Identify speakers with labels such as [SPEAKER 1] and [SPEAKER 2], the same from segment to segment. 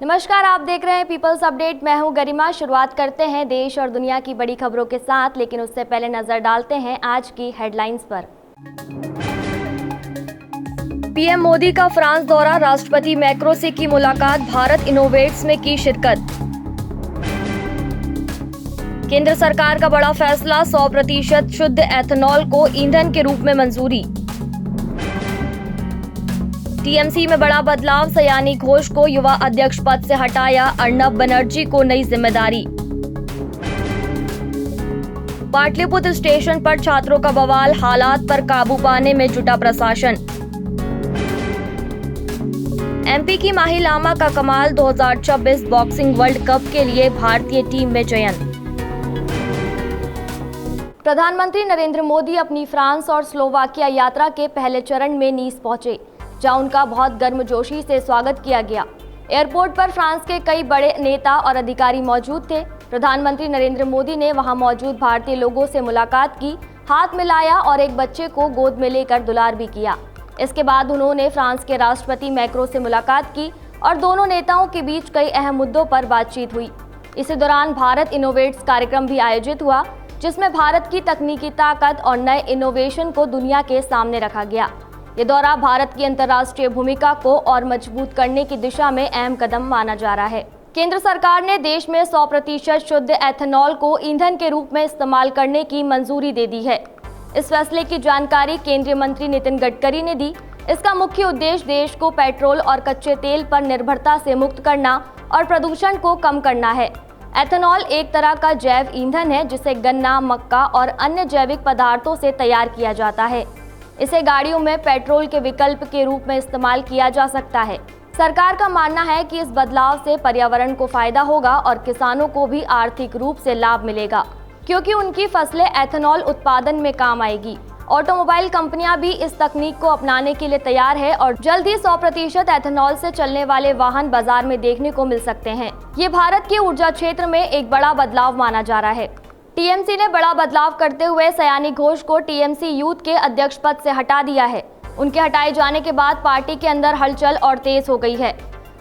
[SPEAKER 1] नमस्कार, आप देख रहे हैं पीपल्स अपडेट। मैं हूं गरिमा। शुरुआत करते हैं देश और दुनिया की बड़ी खबरों के साथ, लेकिन उससे पहले नजर डालते हैं आज की हेडलाइंस पर। पीएम मोदी का फ्रांस दौरा, राष्ट्रपति मैक्रो से की मुलाकात, भारत इनोवेट्स में की शिरकत। केंद्र सरकार का बड़ा फैसला, 100% शुद्ध एथेनॉल को ईंधन के रूप में मंजूरी। टीएमसी में बड़ा बदलाव, सयानी घोष को युवा अध्यक्ष पद से हटाया, अर्नब बनर्जी को नई जिम्मेदारी। पाटलिपुत्र स्टेशन पर छात्रों का बवाल, हालात पर काबू पाने में जुटा प्रशासन। एमपी की माही लामा का कमाल, 2026 बॉक्सिंग वर्ल्ड कप के लिए भारतीय टीम में चयन। प्रधानमंत्री नरेंद्र मोदी अपनी फ्रांस और स्लोवाकिया यात्रा के पहले चरण में नीस पहुंचे, जहां उनका बहुत गर्मजोशी से स्वागत किया गया। एयरपोर्ट पर फ्रांस के कई बड़े नेता और अधिकारी मौजूद थे। प्रधानमंत्री नरेंद्र मोदी ने वहां मौजूद भारतीय लोगों से मुलाकात की, हाथ मिलाया और एक बच्चे को गोद में लेकर दुलार भी किया। इसके बाद उन्होंने फ्रांस के राष्ट्रपति मैक्रो से मुलाकात की और दोनों नेताओं के बीच कई अहम मुद्दों पर बातचीत हुई। इसी दौरान भारत इनोवेट्स कार्यक्रम भी आयोजित हुआ, जिसमें भारत की तकनीकी ताकत और नए इनोवेशन को दुनिया के सामने रखा गया। ये दौरा भारत की अंतर्राष्ट्रीय भूमिका को और मजबूत करने की दिशा में अहम कदम माना जा रहा है। केंद्र सरकार ने देश में 100% शुद्ध एथेनॉल को ईंधन के रूप में इस्तेमाल करने की मंजूरी दे दी है। इस फैसले की जानकारी केंद्रीय मंत्री नितिन गडकरी ने दी। इसका मुख्य उद्देश्य देश को पेट्रोल और कच्चे तेल पर निर्भरता से मुक्त करना और प्रदूषण को कम करना है। एथेनॉल एक तरह का जैव ईंधन है, जिसे गन्ना, मक्का और अन्य जैविक पदार्थों से तैयार किया जाता है। इसे गाड़ियों में पेट्रोल के विकल्प के रूप में इस्तेमाल किया जा सकता है। सरकार का मानना है कि इस बदलाव से पर्यावरण को फायदा होगा और किसानों को भी आर्थिक रूप से लाभ मिलेगा, क्योंकि उनकी फसलें एथेनॉल उत्पादन में काम आएगी। ऑटोमोबाइल कंपनियां भी इस तकनीक को अपनाने के लिए तैयार है और जल्द ही 100% एथेनॉल से चलने वाले वाहन बाजार में देखने को मिल सकते हैं। ये भारत के ऊर्जा क्षेत्र में एक बड़ा बदलाव माना जा रहा है। टीएमसी ने बड़ा बदलाव करते हुए सयानी घोष को टीएमसी यूथ के अध्यक्ष पद से हटा दिया है। उनके हटाए जाने के बाद पार्टी के अंदर हलचल और तेज हो गई है।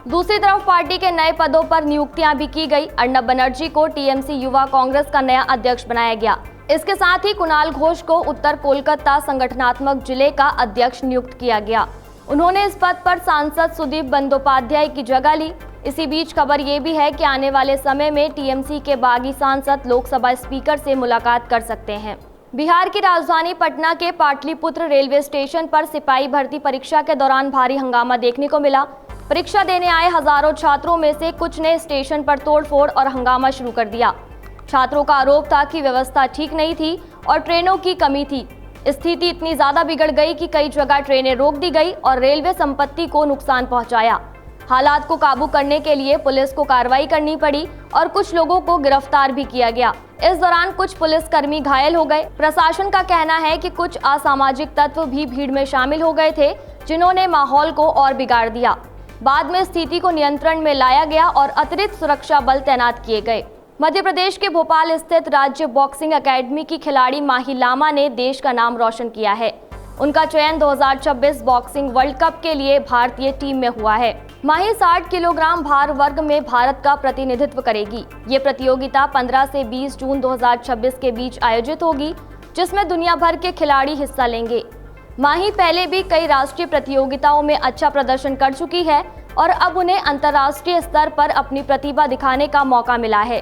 [SPEAKER 1] दूसरी तरफ पार्टी के नए पदों पर नियुक्तियां भी की गई। अर्नब बनर्जी को टीएमसी युवा कांग्रेस का नया अध्यक्ष बनाया गया। इसके साथ ही कुणाल घोष को उत्तर कोलकाता संगठनात्मक जिले का अध्यक्ष नियुक्त किया गया। उन्होंने इस पद पर सांसद सुदीप बंदोपाध्याय की जगह ली। इसी बीच खबर ये भी है कि आने वाले समय में टीएमसी के बागी सांसद लोकसभा स्पीकर से मुलाकात कर सकते हैं। बिहार की राजधानी पटना के पाटलिपुत्र रेलवे स्टेशन पर सिपाही भर्ती परीक्षा के दौरान भारी हंगामा देखने को मिला। परीक्षा देने आए हजारों छात्रों में से कुछ ने स्टेशन पर तोड़फोड़ और हंगामा शुरू कर दिया। छात्रों का आरोप था कि व्यवस्था ठीक नहीं थी और ट्रेनों की कमी थी। स्थिति इतनी ज्यादा बिगड़ गई कि कई जगह ट्रेनें रोक दी गई और रेलवे संपत्ति को नुकसान पहुंचाया। हालात को काबू करने के लिए पुलिस को कार्रवाई करनी पड़ी और कुछ लोगों को गिरफ्तार भी किया गया। इस दौरान कुछ पुलिसकर्मी घायल हो गए। प्रशासन का कहना है कि कुछ असामाजिक तत्व भी भीड़ में शामिल हो गए थे, जिन्होंने माहौल को और बिगाड़ दिया। बाद में स्थिति को नियंत्रण में लाया गया और अतिरिक्त सुरक्षा बल तैनात किए गए। मध्य प्रदेश के भोपाल स्थित राज्य बॉक्सिंग अकेडमी की खिलाड़ी माही लामा ने देश का नाम रोशन किया है। उनका चयन 2026 बॉक्सिंग वर्ल्ड कप के लिए भारतीय टीम में हुआ है। माही 60 किलोग्राम भार वर्ग में भारत का प्रतिनिधित्व करेगी। ये प्रतियोगिता 15 से 20 जून 2026 के बीच आयोजित होगी, जिसमें दुनिया भर के खिलाड़ी हिस्सा लेंगे। माही पहले भी कई राष्ट्रीय प्रतियोगिताओं में अच्छा प्रदर्शन कर चुकी है और अब उन्हें अंतर्राष्ट्रीय स्तर पर अपनी प्रतिभा दिखाने का मौका मिला है।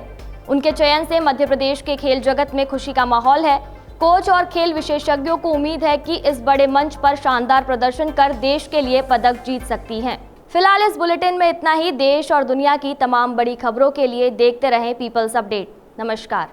[SPEAKER 1] उनके चयन से मध्य प्रदेश के खेल जगत में खुशी का माहौल है। कोच और खेल विशेषज्ञों को उम्मीद है कि इस बड़े मंच पर शानदार प्रदर्शन कर देश के लिए पदक जीत सकती हैं। फिलहाल इस बुलेटिन में इतना ही। देश और दुनिया की तमाम बड़ी खबरों के लिए देखते रहें पीपल्स अपडेट। नमस्कार।